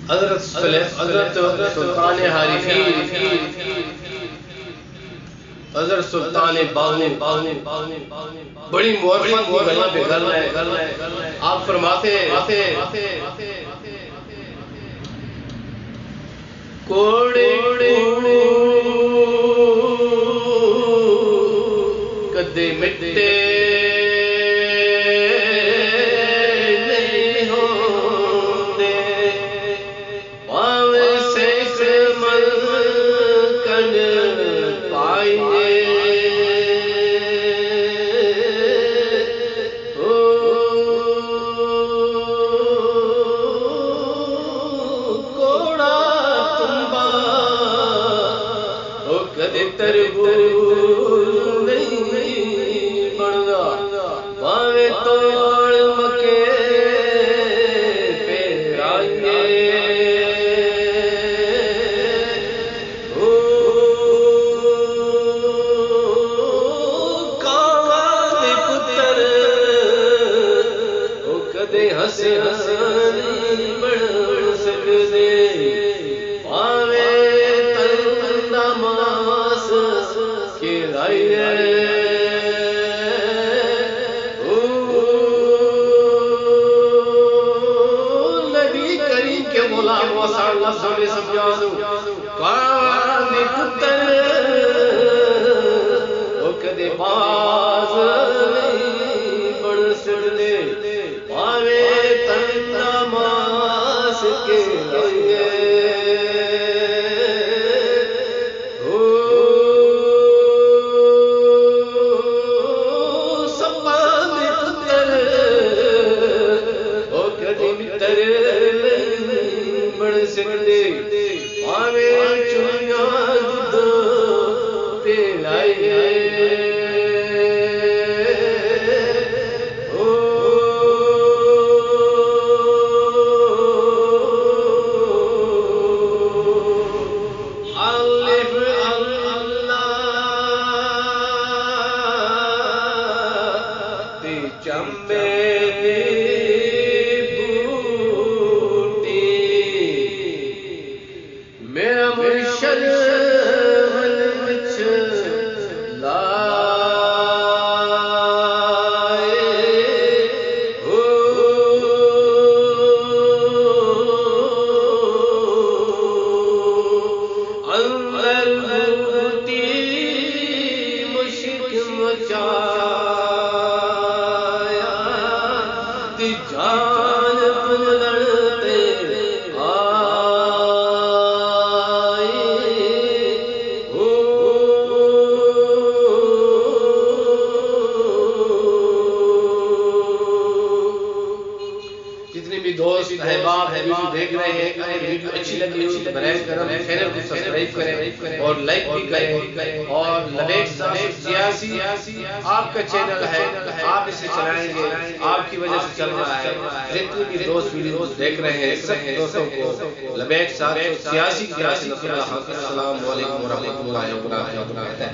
حضرت سلطان حریفی، حضرت سلطان باہو بڑی معرفت کی گلاں پہ گل ہے. آپ فرماتے ہیں کوڑے کدے مٹے نہیں ہوندے پاوے سیک مل کن پائیے تربوز نہیں بڑھدا پاوے توڑ مکے پہ آئیے کاں دے پتر او کدے ہس نہیں بڑھ سکدے پاوے نبی کریم کے غلام و سامنے سمجھانو کان پتر او کدے باز نہیں بڑھ سکدے پاوے تن نماز کے لائے بڑھ سکدے پاوے چڑیاں دودھ پہ لائے الف اللہ تے چمبے میرا مرشد دوست احباب ویڈیو دیکھ رہے ہیں، اگر ویڈیو اچھی لگی ہو تو برائے کرم چینل کو سبسکرائب کریں اور لائک بھی کریں. اور لبیک صاحب سیاسی آپ کا چینل ہے، آپ اسے چلائیں گے، آپ کی وجہ سے چل رہا ہے. جتنے بھی دوست ویڈیو دیکھ رہے ہیں سب دوستوں کو لبیک صاحب سیاسی السلام علیکم ورحمۃ اللہ وبرکاتہ.